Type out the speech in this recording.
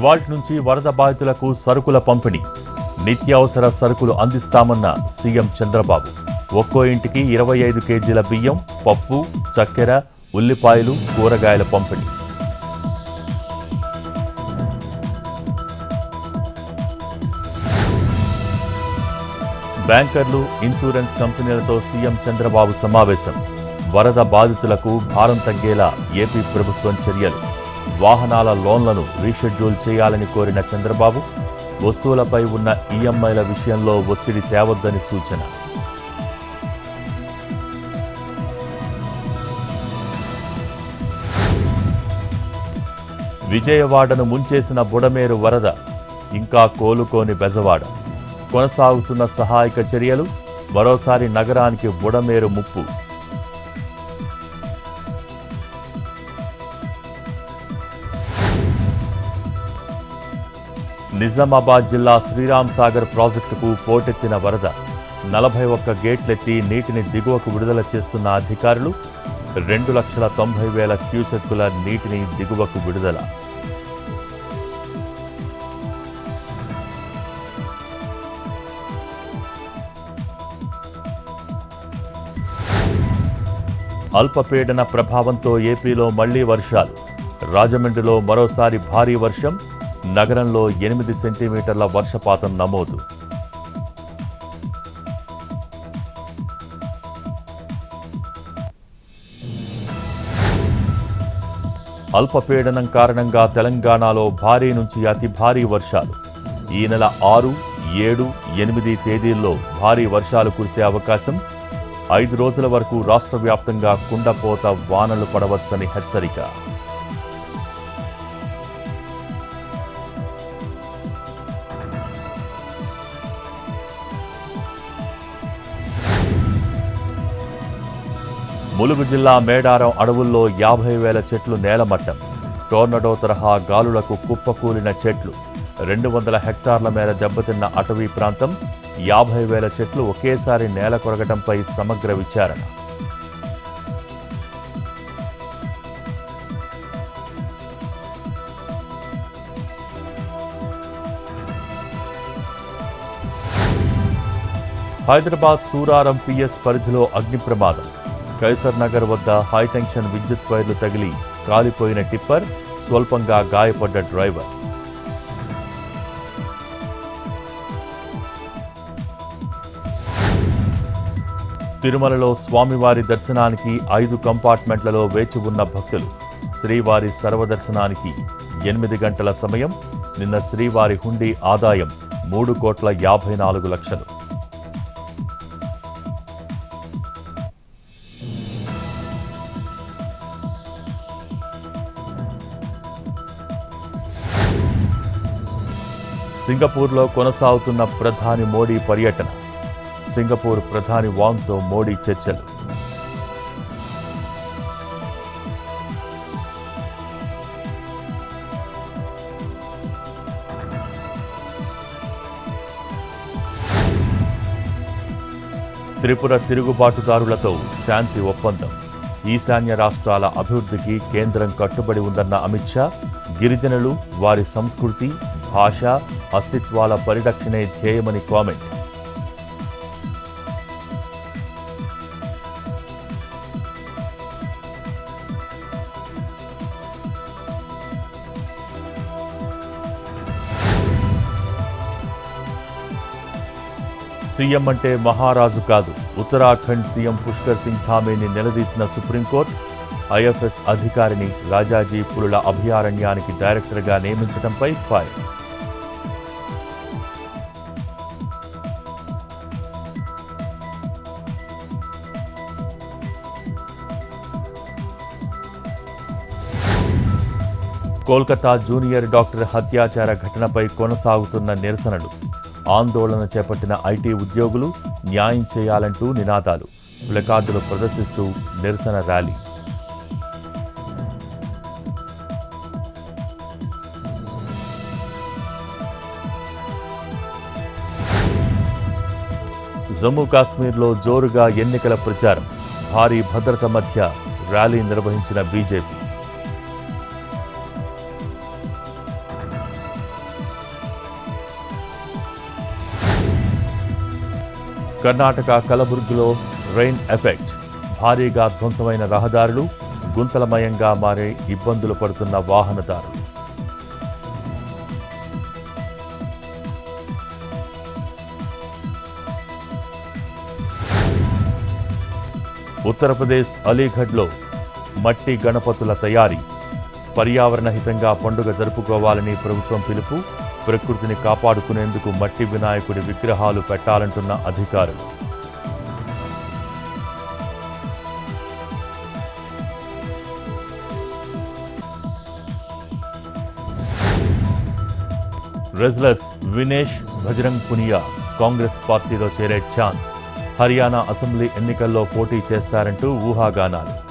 ఇవాల్టి నుంచి వరద బాధితులకు సరుకుల పంపిణీ. నిత్యావసర సరుకులు అందిస్తామన్న సీఎం చంద్రబాబు. ఒక్కో ఇంటికి 25 కేజీల బియ్యం, పప్పు, చక్కెర, ఉల్లిపాయలు, కూరగాయల పంపిణీ. బ్యాంకర్లు, ఇన్సూరెన్స్ కంపెనీలతో సీఎం చంద్రబాబు సమావేశం. వరద బాధితులకు భారం తగ్గేలా ఏపీ ప్రభుత్వం చర్యలు. వాహనాల లోన్లను రీషెడ్యూల్ చేయాలని కోరిన చంద్రబాబు, వస్తువులపై ఉన్న ఈఎంఐల విషయంలో ఒత్తిడి తేవద్దని సూచన. విజయవాడను ముంచేసిన బుడమేరు వరద, ఇంకా కోలుకోని బెజవాడ. కొనసాగుతున్న సహాయక చర్యలు, మరోసారి నగరానికి బుడమేరు ముప్పు. నిజామాబాద్ జిల్లా శ్రీరామ్ సాగర్ ప్రాజెక్టుకు పోటెత్తిన వరద. 41 గేట్లెత్తి నీటిని దిగువకు విడుదల చేస్తున్న అధికారులు. 2,90,000 క్యూసెక్కుల నీటిని దిగువకు విడుదల. అల్పపీడన ప్రభావంతో ఏపీలో మళ్లీ వర్షాలు. రాజమండ్రిలో మరోసారి భారీ వర్షం. నగరంలో 8 సెంటీమీటర్ల వర్షపాతం నమోదు. అల్పపీడనం కారణంగా తెలంగాణలో భారీ నుంచి అతి భారీ వర్షాలు. ఈ నెల 6, 7, 8 తేదీల్లో భారీ వర్షాలు కురిసే అవకాశం. 5 రోజుల వరకు రాష్ట్ర వ్యాప్తంగా కుండపోత వానలు పడవచ్చని హెచ్చరిక. ములుగు జిల్లా మేడారం అడవుల్లో 50,000 చెట్లు నేలమట్టం. టోర్నడో తరహా గాలులకు కుప్పకూలిన చెట్లు. 200 హెక్టార్ల మేర దెబ్బతిన్న అటవీ ప్రాంతం. 50,000 చెట్లు ఒకేసారి నేల కొరగటంపై సమగ్ర విచారణ. హైదరాబాద్ సూరారం పిఎస్ పరిధిలో అగ్ని ప్రమాదం. కైసర్ నగర్ వద్ద హైటెన్షన్ విద్యుత్ వైర్లు తగిలి కాలిపోయిన టిప్పర్. స్వల్పంగా గాయపడ్డ డ్రైవర్. తిరుమలలో స్వామివారి దర్శనానికి 5 కంపార్ట్మెంట్లలో వేచి ఉన్న భక్తులు. శ్రీవారి సర్వదర్శనానికి 8 గంటల సమయం. నిన్న శ్రీవారి హుండీ ఆదాయం 3,54,00,000. సింగపూర్లో కొనసాగుతున్న ప్రధాని మోడీ పర్యటన. సింగపూర్ ప్రధాని వాంగ్తో మోడీ చర్చలు. త్రిపుర తిరుగుబాటుదారులతో శాంతి ఒప్పందం. ఈశాన్య రాష్ట్రాల అభివృద్ధికి కేంద్రం కట్టుబడి ఉందన్న అమిత్ షా. గిరిజనులు, వారి సంస్కృతి, భాష, అస్తిత్వాల పరిరక్షణే ధ్యేయమని కామెంట్. సీఎం అంటే మహారాజు కాదు. ఉత్తరాఖండ్ సీఎం పుష్కర్ సింగ్ ధామీని నిలదీసిన సుప్రీంకోర్టు. ఐఎఫ్ఎస్ అధికారిని రాజాజీ పులుల అభయారణ్యానికి డైరెక్టర్గా నియమించడంపై ఫైర్. కోల్కతా జూనియర్ డాక్టర్ హత్యాచార ఘటనపై కొనసాగుతున్న నిరసనలు. ఆందోళన చేపట్టిన ఐటీ ఉద్యోగులు. న్యాయం చేయాలంటూ నినాదాలు. ప్లకార్డులు ప్రదర్శిస్తూ నిరసన ర్యాలీ. జమ్మూ కాశ్మీర్లో జోరుగా ఎన్నికల ప్రచారం. భారీ భద్రత మధ్య ర్యాలీ నిర్వహించిన బీజేపీ. కర్ణాటక కలబుర్గిలో రెయిన్ ఎఫెక్ట్. భారీగా ధ్వంసమైన రహదారులు, గుంతలమయంగా మారే ఇబ్బందులు పడుతున్న వాహనదారులు. ఉత్తరప్రదేశ్ అలీఘడ్లో మట్టి గణపతుల తయారీ. పర్యావరణ హితంగా పండుగ జరుపుకోవాలని ప్రభుత్వం పిలుపు. ప్రకృతిని కాపాడుకునేందుకు మట్టి వినాయకుడి విగ్రహాలు పెట్టాలంటున్న అధికారులు. రెజ్లర్స్ వినేష్ బజరంగ్ పునియా కాంగ్రెస్ పార్టీలో చేరే ఛాన్స్. హర్యానా అసెంబ్లీ ఎన్నికల్లో పోటీ చేస్తారంటూ ఊహాగానాలు.